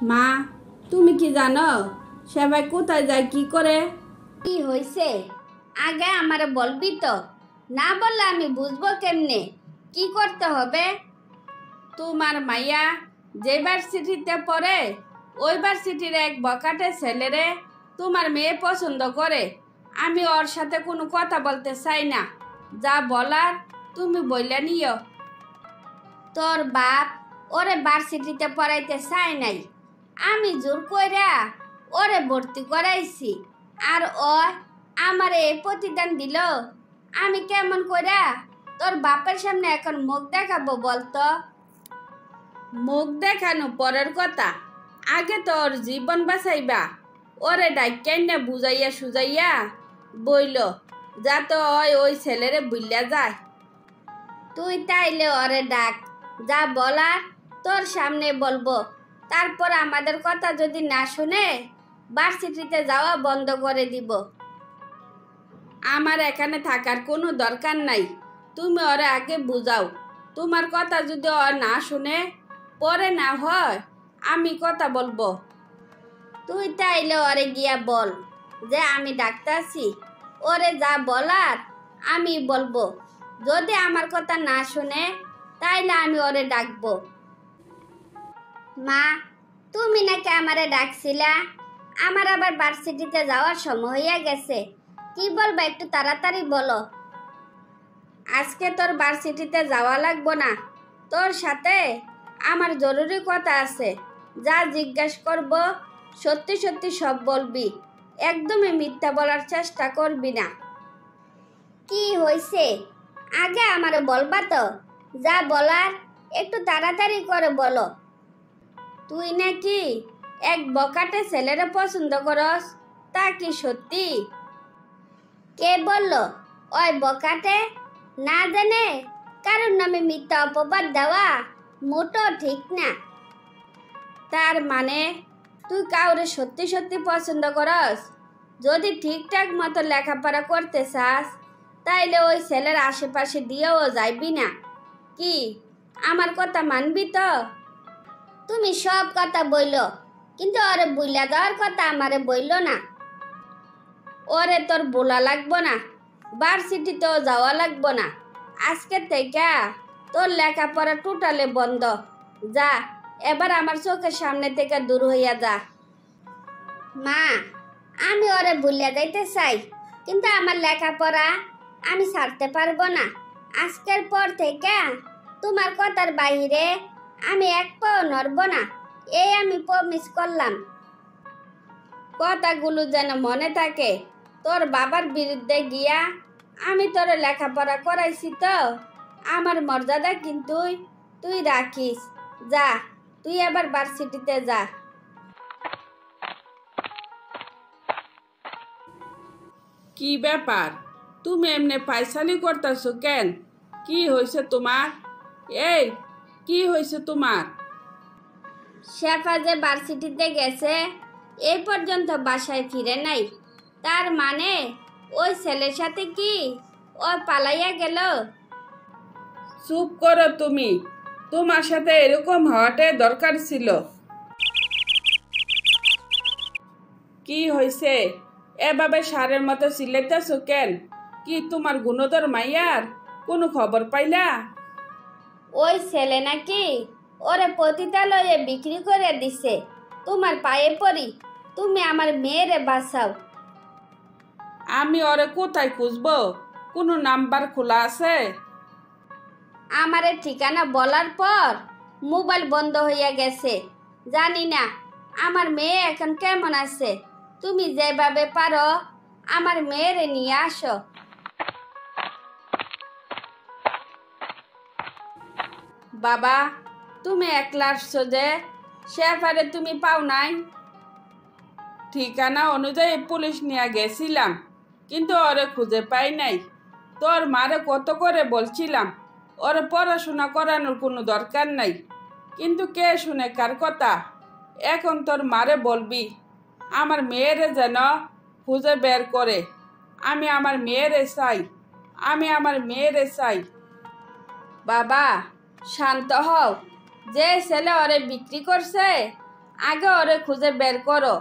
মা, তুমি কি জানো সবাই কোথায় যায় কি করে? কি হয়েছে? আগে আমারে বলবি তো, না বললে আমি বুঝবো কেমনে কি করতে হবে। তোমার মাইয়া যে ভার্সিটিতে পড়ে ওই ভার্সিটির এক বকাটে ছেলেরে তোমার মেয়ে পছন্দ করে। আমি ওর সাথে কোনো কথা বলতে চাই না, যা বলার তুমি বইলা নিও। তোর বাপ ওরে ভার্সিটিতে পড়াইতে চায় নাই, আমি জোর কইরা ওরে ভর্তি করাইছি। আর ও আমারে এই প্রতিদান দিল। আমি কেমন কইরা তোর বাপের সামনে এখন মুখ দেখাবো বলতো? মুখ দেখানো পরের কথা, আগে তো ওর জীবন বাঁচাইবা। ওরে ডাইকাইনা বুঝাইয়া সুজাইয়া বইল, যাতে ওই ছেলেরে বুইলা যায়। তুই তাইলে ওরে ডাক, যা বলার তোর সামনে বলবো। তারপর আমাদের কথা যদি না শুনে ভার্সিটিতে যাওয়া বন্ধ করে দিব। আমার এখানে থাকার কোনো দরকার নাই, তুমি ওরে আগে বুঝাও। তোমার কথা যদি ও না শুনে পরে না হয় আমি কথা বলবো। তুই তাইলে ওরে গিয়া বল যে আমি ডাকতাছি, ওরে যা বলার আমি বলবো। যদি আমার কথা না শুনে তাইলে আমি ওরে ডাকবো। মা, তুমি নাকি আমারে ডাকছিলা? আমার আবার ভার্সিটিতে যাওয়ার সময় হইয়া গেছে, কি বলবো একটু তাড়াতাড়ি বলো। আজকে তোর ভার্সিটিতে যাওয়া লাগবো না, তোর সাথে আমার জরুরি কথা আছে। যা জিজ্ঞাসা করব সত্যি সত্যি সব বলবি, একদমই মিথ্যা বলার চেষ্টা করবি না। কি হয়েছে আগে আমারে বলবা তো, যা বলার একটু তাড়াতাড়ি করে বলো। তুই নাকি এক বকাটে ছেলেরে পছন্দ করস, তা কি সত্যি? কে বললো ওই বকাটে? না জানে কারণ নামে মিথ্যা অপবাদ দেওয়া মোটো ঠিক না। তার মানে তুই কাউরে সত্যি সত্যি পছন্দ করস? যদি ঠিকঠাক মতো লেখাপড়া করতে চাস তাইলে ওই ছেলের আশেপাশে দিয়েও যাইবি না। কি আমার কথা মানবি তো? তুমি সব কথা বইলো, কিন্তু ওরে বুইলা দেওয়ার কথা আমারে বইলো না। ওরে তোর বলা লাগবো না, ভার্সিটিতেও যাওয়া লাগবো না। আজকে থেকে তোর লেখাপড়া টোটালে বন্ধ। যা এবার আমার চোখের সামনে থেকে দূর হইয়া যা। মা, আমি ওরে ভুলিয়া যাইতে চাই, কিন্তু আমার লেখাপড়া আমি ছাড়তে পারবো না। আজকের পর থেকে তোমার কথার বাইরে আমি এক পাও নড়ব না, এই আমি প্রমিস করলাম। কথাগুলো যেন মনে থাকে। তোর বাবার বিরুদ্ধে গিয়া আমি তোর লেখাপড়া করাইছি তো, আমার মর্যাদা কিন্তু তুই রাখিস। যা তুই এবার ভার্সিটিতে যা। কি ব্যাপার, তুমি এমনি ফাইসালি করতেছো কেন? কি হয়েছে তোমার? এই কি হয়েছে তোমার? শেফা যে ভার্সিটিতে গেছে এই পর্যন্ত বাসায় ফিরে নাই, তার মানে ওই ছেলের সাথে কি ও পালাইয়া গেল? চুপ করো তুমি, তোমার সাথে এরকম হওয়াটাই দরকার ছিল। কি হয়েছে এভাবে সারের মতো চিল্লাইতেছো কেন? কি তোমার গুণধর মাইয়ার কোনো খবর পাইলা? ওই ছেলে নাকি ওরে পতিতালয়ে বিক্রি করে দিছে। তোমার পায়ে পড়ি, তুমি আমার মেয়েরে বাঁচাও। আমি ওরে কোথায় খুঁজবো? কোনো নাম্বার খোলা আছে? আমারে ঠিকানা বলার পর মোবাইল বন্ধ হইয়া গেছে। জানি না আমার মেয়ে এখন কেমন আছে। তুমি যেভাবে পারো আমার মেয়েরে নিয়ে আসো। বাবা, তুমি একলা আসছো যে, শেফারে তুমি পাও নাই? ঠিকানা অনুযায়ী পুলিশ নিয়ে গেছিলাম, কিন্তু ওরে খুঁজে পাই নাই। তোর মারে কত করে বলছিলাম ওরে পড়াশোনা করানোর কোনো দরকার নাই, কিন্তু কে শুনে কার কথা? এখন তোর মারে বলবি আমার মেয়েরে যেন খুঁজে বের করে। আমি আমার মেয়েরে চাই, আমি আমার মেয়েরে চাই। বাবা শান্ত হও, যে ছেলে ওরে বিক্রি করছে আগে ওরে খুঁজে বের করো।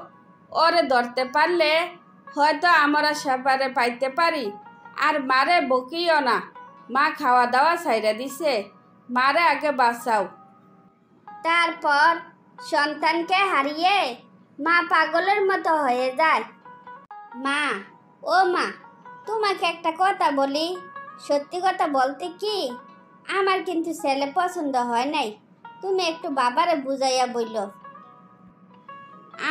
ওরে ধরতে পারলে হয়তো আমরা সেপারে পাইতে পারি। আর মারে বকিও না, মা খাওয়া দাওয়া ছাইরা দিছে, মারে আগে বাঁচাও। তারপর সন্তানকে হারিয়ে মা পাগলের মতো হয়ে যায়। মা, ও মা, তোমাকে একটা কথা বলি। সত্যি কথা বলতে কি, আমার কিন্তু ছেলে পছন্দ হয় নাই। তুমি একটু বাবারে বুঝাইয়া বইল।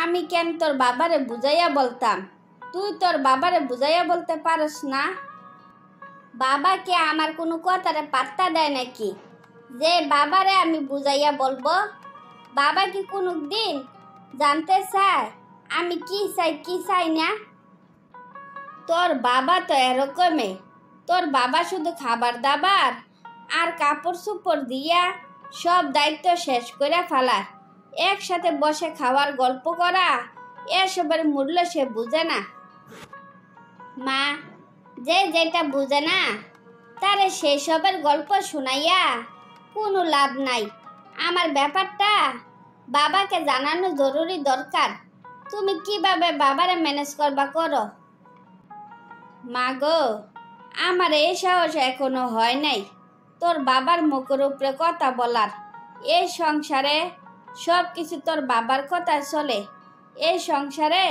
আমি কেন তোর বাবারে বুঝাইয়া বলতাম? তুই তোর বাবারে বুঝাইয়া বলতে পারস না? বাবাকে আমার কোনো কথারে পাত্তা দেয় নাকি যে বাবারে আমি বুঝাইয়া বলবো? বাবা কি কোনো দিন জানতে চায় আমি কি চাই কি চাই না? তোর বাবা তো এরকমই। তোর বাবা শুধু খাবার দাবার আর কাপড় চোপড় দিয়া সব দায়িত্ব শেষ করে ফেলার, একসাথে বসে খাওয়ার গল্প করা, এসবের মূল্য সে বুঝে না। মা, যে যেটা বুঝে না তারে সেসবের গল্প শুনাইয়া কোনো লাভ নাই। আমার ব্যাপারটা বাবাকে জানানো জরুরি দরকার। তুমি কিভাবে বাবারে ম্যানেজ করবা করো। মা গো, আমার এই সাহস এখনো হয় নাই তোর বাবার মুখের উপরে কথা বলার। এই সংসারে সব কিছু তোর বাবার কথা চলে। এই সংসারে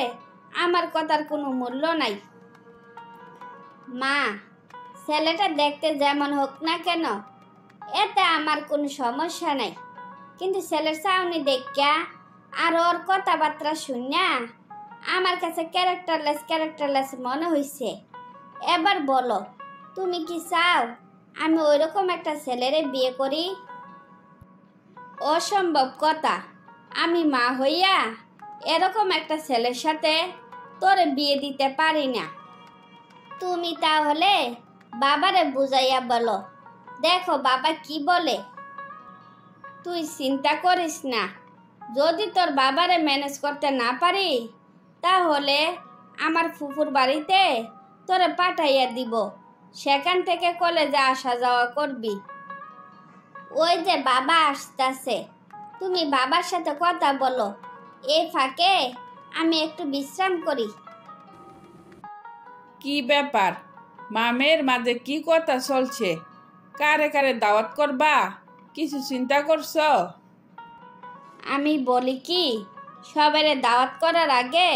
আমার কথার কোনো মূল্য নাই। মা, ছেলেটা দেখতে যেমন হোক না কেন এতে আমার কোনো সমস্যা নাই, কিন্তু ছেলের চাউনি দেখা আর ওর কথাবার্তা শুনিয়া আমার কাছে ক্যারেক্টারলেস মনে হয়েছে। এবার বলো, তুমি কি চাও আমি ওইরকম একটা ছেলেরে বিয়ে করি? অসম্ভব কথা। আমি মা হইয়া এরকম একটা ছেলের সাথে তোরে বিয়ে দিতে পারি না। তুমি তাহলে বাবারে বুঝাইয়া বলো, দেখো বাবা কি বলে। তুই চিন্তা করিস না, যদি তোর বাবারে ম্যানেজ করতে না পারি তাহলে আমার ফুফুর বাড়িতে তোরে পাঠাইয়া দিব, সেখান থেকে কলেজে আসা যাওয়া করবি। ওই যে বাবা আসতেছে, তুমি বাবার সাথে কথা বলো, এই ফাঁকে আমি একটু বিশ্রাম করি। কি ব্যাপার, মামের মাঝে কি কথা চলছে? কারে কারে দাওয়াত করবা, কিছু চিন্তা করছো? আমি বলি কি, সবারে দাওয়াত করার আগে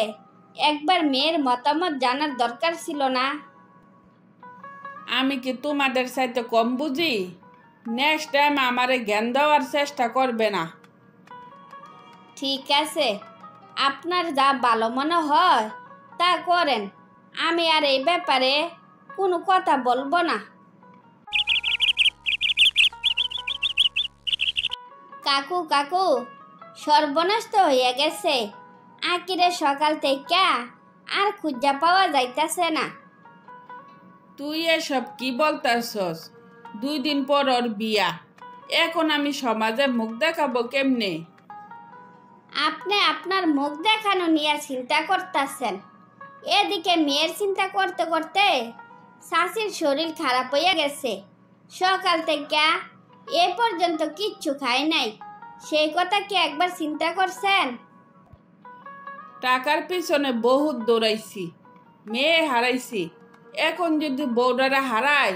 একবার মেয়ের মতামত জানার দরকার ছিল না? আমি কি তোমাদের সাথে কম বুঝি? নেক্সট টাইম আমারে জ্ঞান দেওয়ার চেষ্টা করবে না। ঠিক আছে, আপনার যা ভালো মনে হয় তা করেন। আমি আর এই ব্যাপারে কোনো কথা বলবো না। কাকু কাকু, সর্বনাশ তো হইয়া গেছে। আকিরে সকাল থেকে আর খুঁজা পাওয়া যাইতাছে না। তুই এসব কি বলতাছস? 2 দিন পর ওর বিয়া, এখন আমি সমাজে মুখ দেখাবো কেমনে? আপনি আপনার মুখ দেখানো নিয়ে চিন্তা করতেছেন, এদিকে মেয়ের চিন্তা করতে করতে শাশির শরীর খারাপ হইয়া গেছে। সকাল থেকে এ পর্যন্ত কিচ্ছু খায় নাই। সেই কথা কি একবার চিন্তা করছেন? টাকার পিছনে বহুত দৌড়াইছি, মেয়ে হারাইছি, এখন যদি বউডারা হারায়,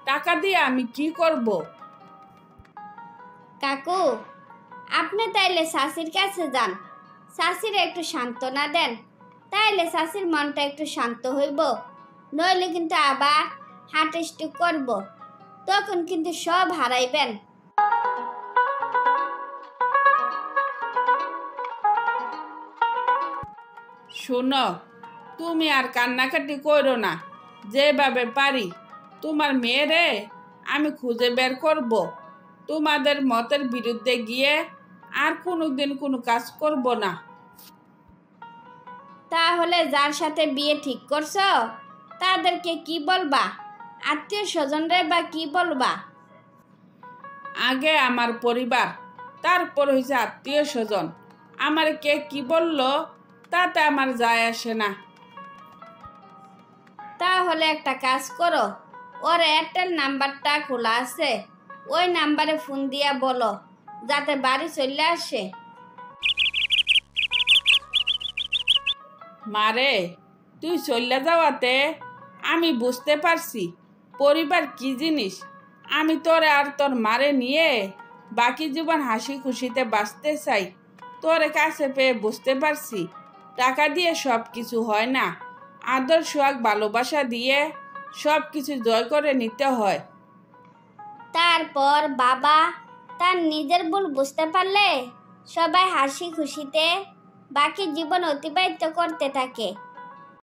টাকা দিয়ে আমি কি করব? কাকু, আপনি তাইলে শাশির কাছে যান, শাশির একটু সান্ত্বনা দেন, তাইলে শাশির মনটা একটু শান্ত হইব। নইলে কিন্তু আবার হার্ট স্ট্রোক করব, তখন কিন্তু সব হারাইবেন। শোনো, তুমি আর কান্নাকাটি করো না। যেভাবে পারি তোমার মেয়েরে আমি খুঁজে বের করব। তোমাদের মতের বিরুদ্ধে গিয়ে আর কোনোদিন কোনো কাজ করব না। তাহলে যার সাথে বিয়ে ঠিক করছো তাদেরকে কি বলবা? আত্মীয় স্বজনরে বা কি বলবা? আগে আমার পরিবার, তারপর হয়েছে আত্মীয় স্বজন। আমার কে কি বললো তাতে আমার যায় আসে না। তাহলে একটা কাজ করো, ওর এয়ারটেল নাম্বারটা খোলা আছে, ওই নাম্বারে ফোন দিয়া বলো যাতে বাড়ি চলে আসে। মারে, তুই চলে যাওয়াতে আমি বুঝতে পারছি পরিবার কি জিনিস। আমি তোরে আর তোর মারে নিয়ে বাকি জীবন হাসি খুশিতে বাঁচতে চাই। তোরে কাছে পেয়ে বুঝতে পারছি টাকা দিয়ে সব কিছু হয় না, আদর সোহাগ ভালোবাসা দিয়ে সব কিছু জয় করে নিতে হয়। তারপর বাবা তার নিজের ভুল বুঝতে পারলে সবাই হাসি খুশিতে বাকি জীবন অতিবাহিত করতে থাকে।